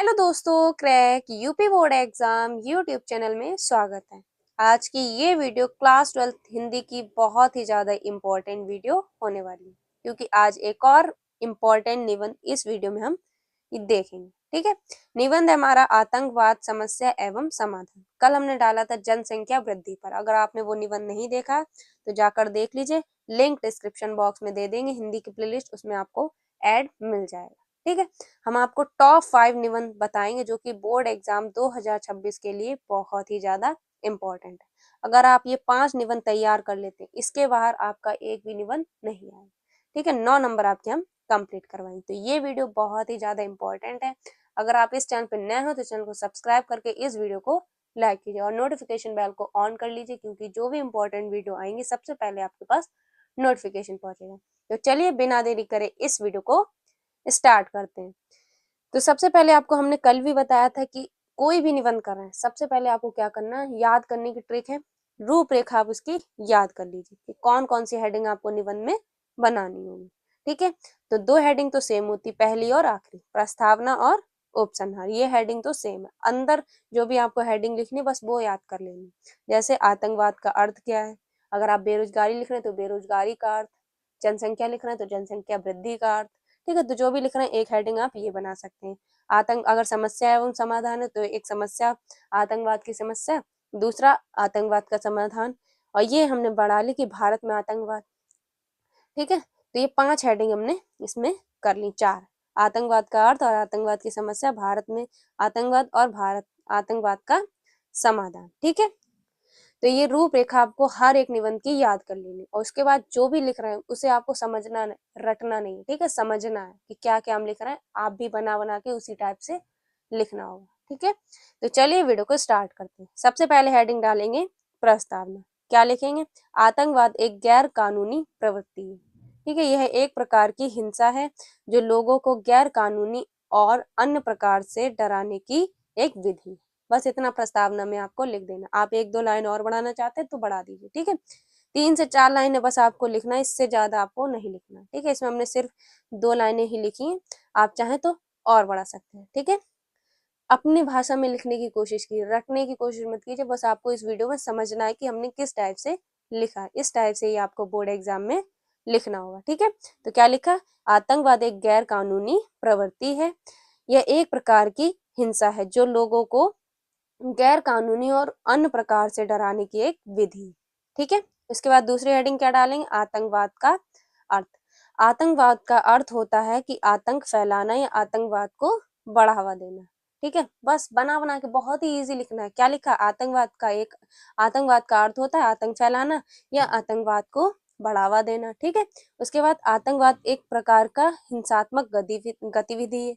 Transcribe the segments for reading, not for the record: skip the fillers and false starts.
Hello दोस्तों, crack UP board exam YouTube channel में स्वागत है। आज की ये वीडियो क्लास 12 हिंदी की बहुत ही ज़्यादा इम्पोर्टेंट वीडियो होने वाली है, क्योंकि आज एक और इम्पोर्टेंट निबंध इस वीडियो में हम देखेंगे। ठीक है, निबंध हमारा आतंकवाद समस्या एवं समाधान। कल हमने डाला था जनसंख्या वृद्धि पर। अगर आपने वो निबंध नहीं देखा तो जाकर देख लीजिए, लिंक डिस्क्रिप्शन बॉक्स में दे देंगे, हिंदी की प्लेलिस्ट, उसमें आपको ऐड मिल जाएगा। ठीक है, हम आपको टॉप 5 निबंध बताएंगे जो कि बोर्ड एग्जाम 2026 के लिए बहुत ही ज्यादा इम्पोर्टेंट है। अगर आप ये 5 निबंध तैयार कर लेते हैं, इसके बाहर आपका एक भी निबंध नहीं आएगा। ठीक है, 9 नंबर आपके हम कंप्लीट करवाएंगे। तो ये वीडियो बहुत ही ज्यादा इम्पोर्टेंट है। अगर आप इस चैनल पर नए हो तो चैनल को सब्सक्राइब करके इस वीडियो को लाइक कीजिए और नोटिफिकेशन बेल को ऑन कर लीजिए, क्योंकि जो भी इम्पोर्टेंट वीडियो आएंगे सबसे पहले आपके पास नोटिफिकेशन पहुंचेगा। तो चलिए बिना देरी करे इस वीडियो को स्टार्ट करते हैं। तो सबसे पहले आपको हमने कल भी बताया था कि कोई भी निबंध कर रहे हैं, सबसे पहले आपको क्या करना है, याद करने की ट्रिक है, रूपरेखा आप उसकी याद कर लीजिए कि कौन कौन सी हेडिंग आपको निबंध में बनानी होगी। ठीक है, तो 2 हेडिंग तो सेम होती, पहली और आखिरी, प्रस्तावना और उपसंहार। ये हेडिंग तो सेम है। अंदर जो भी आपको हेडिंग लिखनी बस वो याद कर लेनी। जैसे आतंकवाद का अर्थ क्या है, अगर आप बेरोजगारी लिख रहे हैं तो बेरोजगारी का अर्थ, जनसंख्या लिख रहे हैं तो जनसंख्या वृद्धि का अर्थ। ठीक है, तो जो भी लिख रहे हैं एक हेडिंग आप ये बना सकते हैं। अगर समस्या एवं समाधान है तो एक समस्या आतंकवाद की समस्या, दूसरा आतंकवाद का समाधान, और ये हमने बढ़ा ली कि भारत में आतंकवाद। ठीक है, तो ये 5 हेडिंग हमने इसमें कर ली। 4 आतंकवाद का अर्थ और आतंकवाद की समस्या, भारत में आतंकवाद और भारत आतंकवाद का समाधान। ठीक है, तो ये रूपरेखा आपको हर एक निबंध की याद कर लेनी, और उसके बाद जो भी लिख रहे हैं उसे आपको समझना रटना नहीं। ठीक है, समझना है कि क्या क्या हम लिख रहे हैं, आप भी बना बना के उसी टाइप से लिखना होगा। ठीक है, तो चलिए वीडियो को स्टार्ट करते हैं। सबसे पहले हेडिंग डालेंगे प्रस्तावना। क्या लिखेंगे, आतंकवाद एक गैर कानूनी प्रवृत्ति है। ठीक है, यह एक प्रकार की हिंसा है जो लोगों को गैर कानूनी और अन्य प्रकार से डराने की एक विधि है। बस इतना प्रस्तावना में आपको लिख देना। आप 1-2 लाइन और बढ़ाना चाहते हैं तो बढ़ा दीजिए। ठीक है, 3 से 4 लाइनें बस आपको लिखना है, इससे ज्यादा आपको नहीं लिखना। ठीक है, इसमें हमने सिर्फ 2 लाइनें ही लिखी हैं, आप चाहें तो और बढ़ा सकते हैं। ठीक है, अपनी भाषा में लिखने की कोशिश कीजिए, रटने की कोशिश मत कीजिए। बस आपको इस वीडियो में समझना है कि हमने किस टाइप से लिखा है, इस टाइप से ही आपको बोर्ड एग्जाम में लिखना होगा। ठीक है, तो क्या लिखा, आतंकवाद एक गैर कानूनी प्रवृत्ति है, यह एक प्रकार की हिंसा है जो लोगों को गैर कानूनी और अन्य प्रकार से डराने की एक विधि। ठीक है, इसके बाद दूसरी हेडिंग क्या डालेंगे, आतंकवाद का अर्थ। आतंकवाद का अर्थ होता है कि आतंक फैलाना या आतंकवाद को बढ़ावा देना। ठीक है, बस बना बना के बहुत ही इजी लिखना है। क्या लिखा, आतंकवाद का अर्थ होता है आतंक फैलाना या आतंकवाद को बढ़ावा देना। ठीक है, उसके बाद आतंकवाद एक प्रकार का हिंसात्मक गतिविधि है,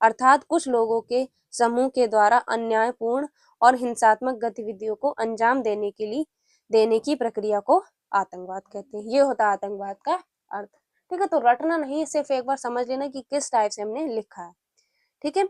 अर्थात कुछ लोगों के समूह के द्वारा अन्यायपूर्ण और हिंसात्मक गतिविधियों को अंजाम देने की प्रक्रिया को आतंकवाद कहते हैं। ये होता है आतंकवाद का अर्थ। ठीक है, तो रटना नहीं, सिर्फ एक बार समझ लेना कि किस टाइप से हमने लिखा है। ठीक है,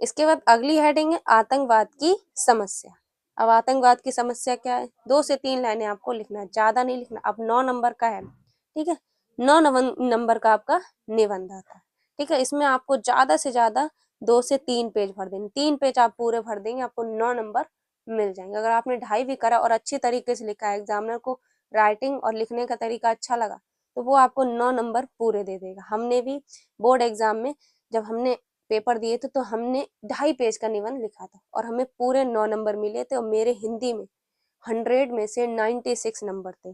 इसके बाद अगली हेडिंग है आतंकवाद की समस्या। अब आतंकवाद की समस्या क्या है, 2 से 3 लाइनें आपको लिखना है, ज्यादा नहीं लिखना। अब 9 नंबर का है। ठीक है, 9 नंबर का आपका निबंध आता है। ठीक है, इसमें आपको ज्यादा से ज्यादा 2 से 3 पेज भर देंगे। 3 पेज आप पूरे भर देंगे, आपको 9 नंबर मिल जाएंगे। अगर आपने 2.5 भी करा और अच्छी तरीके से लिखा है, एग्जामिनर को राइटिंग और लिखने का तरीका अच्छा लगा, तो वो आपको 9 नंबर पूरे दे देगा। हमने भी बोर्ड एग्जाम में जब हमने पेपर दिए थे तो हमने 2.5 पेज का निबंध लिखा था और हमें पूरे 9 नंबर मिले थे, और मेरे हिंदी में 100 में से 96 नंबर थे।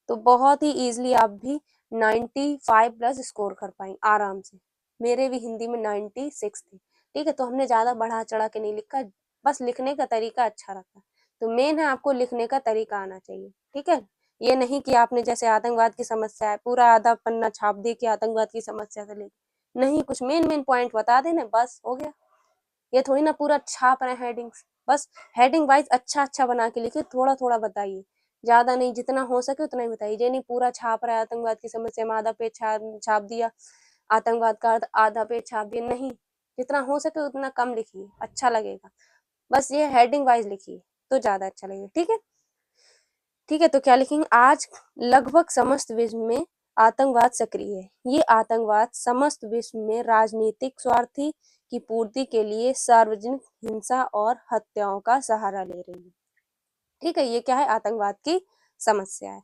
तो बहुत ही इजीली आप भी 95 प्लस स्कोर कर पाएंगे आराम से। मेरे भी हिंदी में 96 थे। ठीक है, तो हमने ज्यादा बढ़ा चढ़ा के नहीं लिखा, बस लिखने का तरीका अच्छा रखा। तो मेन है आपको लिखने का तरीका आना चाहिए। ठीक है, ये नहीं कि आपने जैसे आतंकवाद की समस्या है पूरा आधा पन्ना छाप दिए कि आतंकवाद की समस्या से लेके, नहीं, कुछ मेन पॉइंट बता देना, बस हो गया। ये थोड़ी ना पूरा छाप रहे हेडिंग्स, बस हेडिंग वाइज अच्छा अच्छा बना के लिखिए, थोड़ा थोड़ा बताइए, ज्यादा नहीं, जितना हो सके उतना ही बताइए। ये नहीं पूरा छाप रहा है आतंकवाद की समस्या में आधा पेज छाप दिया, आतंकवाद का अर्थ आधा पेज छाप दिया, नहीं, जितना हो सके उतना कम लिखिए, अच्छा लगेगा। बस ये हेडिंग वाइज लिखिए तो ज्यादा अच्छा लगेगा। ठीक है, ठीक है, तो क्या लिखेंगे, आज लगभग समस्त विश्व में आतंकवाद सक्रिय है। ये आतंकवाद समस्त विश्व में राजनीतिक स्वार्थी की पूर्ति के लिए सार्वजनिक हिंसा और हत्याओं का सहारा ले रही है। ठीक है, ये क्या है, आतंकवाद की समस्या है।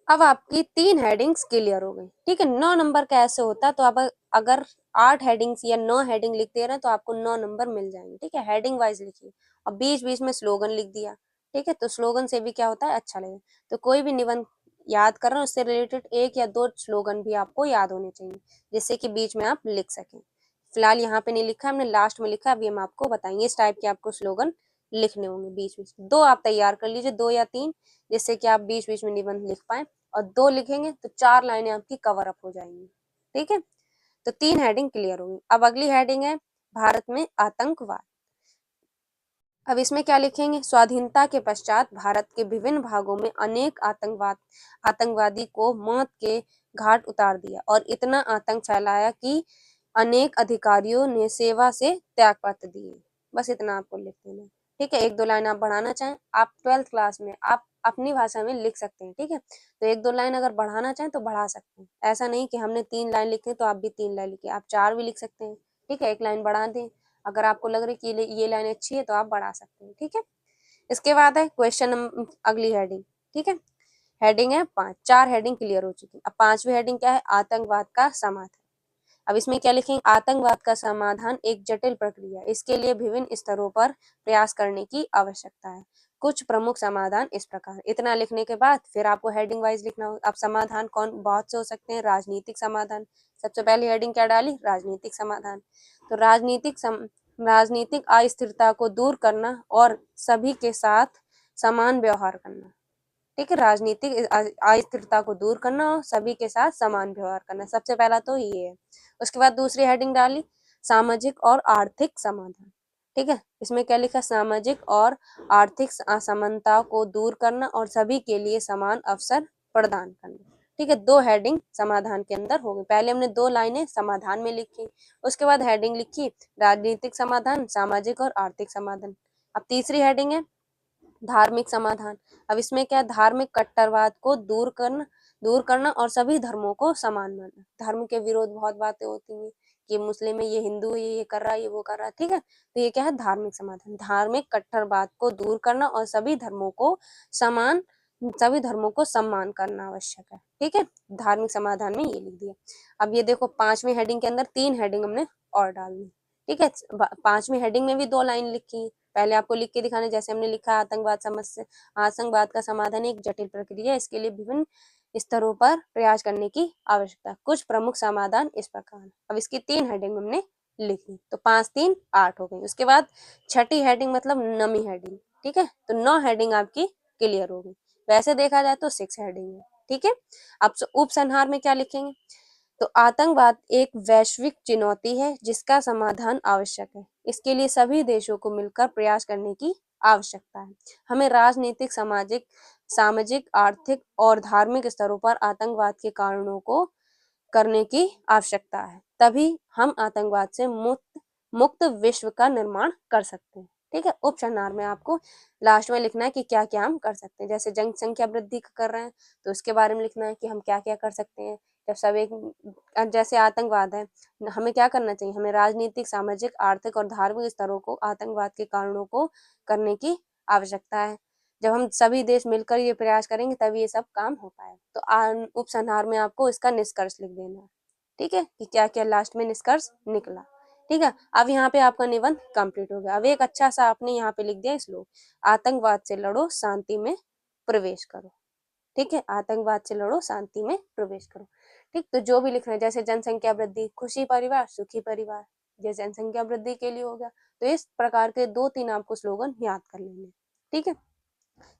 अब आपकी 3 हेडिंग्स क्लियर हो गई। ठीक है, 9 नंबर का ऐसे होता है, तो आप अगर 8 हेडिंग्स या 9 हेडिंग लिख दे रहे हैं तो आपको 9 नंबर मिल जाएंगे। ठीक है, हेडिंग वाइज लिखिए और बीच बीच में स्लोगन लिख दिया। ठीक है, तो स्लोगन से भी क्या होता है, अच्छा लगे। तो कोई भी निबंध याद कर रहे हो उससे रिलेटेड 1 या 2 स्लोगन भी आपको याद होने चाहिए, जिससे कि बीच में आप लिख सकें। फिलहाल यहाँ पे नहीं लिखा, हमने लास्ट में लिखा, अभी हम आपको बताएंगे इस टाइप के आपको स्लोगन लिखने होंगे बीच बीच। 2 आप तैयार कर लीजिए, 2 या 3, जिससे कि आप बीच बीच में निबंध लिख पाए। और 2 लिखेंगे तो 4 लाइनें आपकी कवर अप हो जाएंगी। ठीक है, तो 3 हेडिंग क्लियर होंगी। अब अगली हेडिंग है भारत में आतंकवाद। अब इसमें क्या लिखेंगे, स्वाधीनता के पश्चात भारत के विभिन्न भागों में अनेक आतंकवादी को मौत के घाट उतार दिया और इतना आतंक फैलाया कि अनेक अधिकारियों ने सेवा से त्यागपत्र दिए। बस इतना आपको लिख देना है। ठीक है, 1-2 लाइन आप बढ़ाना चाहें, आप 12th क्लास में आप अपनी भाषा में लिख सकते हैं। ठीक है, तो 1-2 लाइन अगर बढ़ाना चाहें तो बढ़ा सकते हैं। ऐसा नहीं कि हमने 3 लाइन लिखी तो आप भी 3 लाइन लिखिए, आप 4 भी लिख सकते हैं। ठीक है, 1 लाइन बढ़ा दें, अगर आपको लग रही है कि ये लाइन अच्छी है तो आप बढ़ा सकते हैं। ठीक है, इसके बाद है क्वेश्चन, अगली हेडिंग। ठीक है, हेडिंग है 5, 4 हेडिंग क्लियर हो चुकी है। अब 5वीं हेडिंग क्या है, आतंकवाद का समाधान। अब इसमें क्या लिखेंगे, आतंकवाद का समाधान एक जटिल प्रक्रिया है, इसके लिए विभिन्न स्तरों पर प्रयास करने की आवश्यकता है। कुछ प्रमुख समाधान इस प्रकार। इतना लिखने के बाद फिर आपको हेडिंग वाइज लिखना हो। अब समाधान कौन, बहुत से हो सकते हैं। राजनीतिक समाधान, सबसे पहली हेडिंग क्या डाली, राजनीतिक समाधान। तो राजनीतिक अस्थिरता को दूर करना और सभी के साथ समान व्यवहार करना। ठीक है, राजनीतिक अस्थिरता को दूर करना और सभी के साथ समान व्यवहार करना, सबसे पहला तो ये है। उसके बाद दूसरी हेडिंग डाली, सामाजिक और आर्थिक समाधान। ठीक है, इसमें क्या लिखा, सामाजिक और आर्थिक असमानता को दूर करना और सभी के लिए समान अवसर प्रदान करना। ठीक है, 2 हेडिंग समाधान के अंदर हो गई। पहले हमने 2 लाइनें समाधान में लिखी, उसके बाद हेडिंग लिखी राजनीतिक समाधान, सामाजिक और आर्थिक समाधान। अब तीसरी हेडिंग है धार्मिक समाधान। अब इसमें क्या, धार्मिक कट्टरवाद को दूर करना और सभी धर्मों को समान मानना। धर्म के विरोध बहुत बातें होती हैं, ये मुस्लिम है, ये हिंदू है, ये कर रहा है, ये वो कर रहा है। ठीक है, तो ये क्या है, धार्मिक समाधान। धार्मिक कट्टरवाद को दूर करना और सभी धर्मों को सम्मान करना आवश्यक है। ठीक है, धार्मिक समाधान में ये लिख दिया। अब ये देखो 5वीं हेडिंग के अंदर 3 हेडिंग हमने और डाल दी। ठीक है, 5वीं हेडिंग में भी 2 लाइन लिखी, पहले आपको लिख के दिखाने, जैसे हमने लिखा आतंकवाद का समाधान एक जटिल प्रक्रिया, इसके लिए विभिन्न स्तरों पर प्रयास करने की आवश्यकता। कुछ प्रमुख समाधान इस प्रकार। अब इसकी 3 हेडिंग हमने लिखी, तो 5-3 8 हो गई। उसके बाद छठी हेडिंग मतलब नवी हेडिंग। ठीक है, तो 9 हेडिंग आपकी क्लियर हो गई। वैसे देखा जाए तो 6 हेडिंग है। ठीक है, अब उपसंहार में क्या लिखेंगे, तो आतंकवाद एक वैश्विक चुनौती है जिसका समाधान आवश्यक है। इसके लिए सभी देशों को मिलकर प्रयास करने की आवश्यकता है। हमें राजनीतिक, सामाजिक, आर्थिक और धार्मिक स्तरों पर आतंकवाद के कारणों को करने की आवश्यकता है, तभी हम आतंकवाद से मुक्त विश्व का निर्माण कर सकते हैं। ठीक है, उपसंहार में आपको लास्ट में लिखना है कि क्या क्या हम कर सकते हैं। जैसे जनसंख्या वृद्धि कर रहे हैं तो उसके बारे में लिखना है कि हम क्या क्या कर सकते हैं। जब सब एक, जैसे आतंकवाद है, हमें क्या करना चाहिए, हमें राजनीतिक, सामाजिक, आर्थिक और धार्मिक स्तरों को आतंकवाद के कारणों को करने की आवश्यकता है। जब हम सभी देश मिलकर ये प्रयास करेंगे तभी ये सब काम हो पाए। तो उपसंहार में आपको इसका निष्कर्ष लिख देना है। ठीक है, कि क्या क्या लास्ट में निष्कर्ष निकला। ठीक है, अब यहाँ पे आपका निबंध कंप्लीट हो गया। अब एक अच्छा सा आपने यहाँ पे लिख दिया श्लोक, आतंकवाद से लड़ो, शांति में प्रवेश करो। ठीक है, आतंकवाद से लड़ो, शांति में प्रवेश करो। ठीक, तो जो भी लिखना है, जैसे जनसंख्या वृद्धि, खुशी परिवार, सुखी परिवार, ये जनसंख्या वृद्धि के लिए हो गया। तो इस प्रकार के 2-3 आपको स्लोगन याद कर लेने। ठीक है,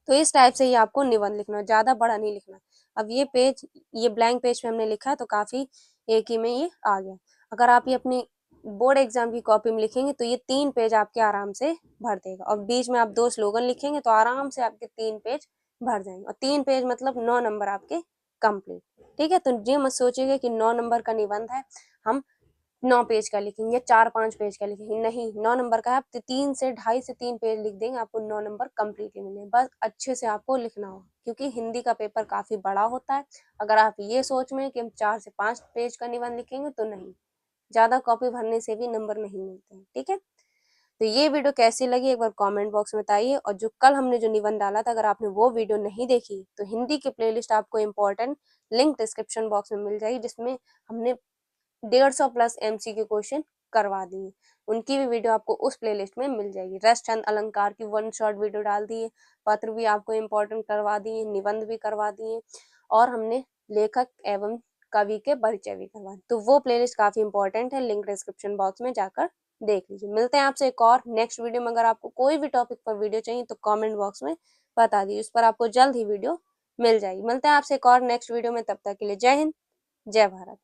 तो इस टाइप से ही आपको निबंध लिखना, ज्यादा बड़ा नहीं लिखना। अब ये ब्लैंक पेज पे हमने लिखा तो काफी एक ही में ये आ गया। अगर आप ये अपनी बोर्ड एग्जाम की कॉपी में लिखेंगे तो ये 3 पेज आपके आराम से भर देगा, और बीच में आप 2 स्लोगन लिखेंगे तो आराम से आपके 3 पेज भर जाएंगे, और 3 पेज मतलब 9 नंबर आपके कंप्लीट। ठीक है, तो ये मत सोचिएगा कि 9 नंबर का निबंध है, हम 9 पेज का लिखेंगे, 4-5 पेज का लिखेंगे, नहीं, 9 नंबर का है, आप 3 से 2.5 से 3 पेज लिख देंगे, आपको 9 नंबर कंप्लीटली मिलेंगे। बस अच्छे से आपको लिखना हो, क्योंकि हिंदी का पेपर काफी बड़ा होता है। अगर आप ये सोच में कि हम 4 से 5 पेज का निबंध लिखेंगे तो नहीं, ज़्यादा कॉपी भरने से भी नंबर नहीं मिलते हैं, ठीक है। तो ये वीडियो कैसी लगी एक बार कमेंट बॉक्स में बताइए, और जो कल हमने जो निबंध डाला था, अगर आपने वो वीडियो नहीं देखी तो हिंदी की प्लेलिस्ट आपको इम्पोर्टेंट लिंक डिस्क्रिप्शन बॉक्स में मिल जाएगी, जिसमें हमने 150 प्लस MCQ क्वेश्चन करवा दिए, उनकी भी वीडियो आपको उस प्लेलिस्ट में मिल जाएगी। रस चंद अलंकार की 1 शॉर्ट वीडियो डाल दी है, पत्र भी आपको इम्पोर्टेंट करवा दिए, निबंध भी करवा दिए, और हमने लेखक एवं कवि के परिचय भी करवा दिए। तो वो प्लेलिस्ट काफी इंपॉर्टेंट है, लिंक डिस्क्रिप्शन बॉक्स में जाकर देख लीजिए। मिलते हैं आपसे एक और नेक्स्ट वीडियो में। अगर आपको कोई भी टॉपिक पर वीडियो चाहिए तो कमेंट बॉक्स में बता दीजिए, उस पर आपको जल्द ही वीडियो मिल जाएगी। मिलते हैं आपसे एक और नेक्स्ट वीडियो में, तब तक के लिए जय हिंद, जय भारत।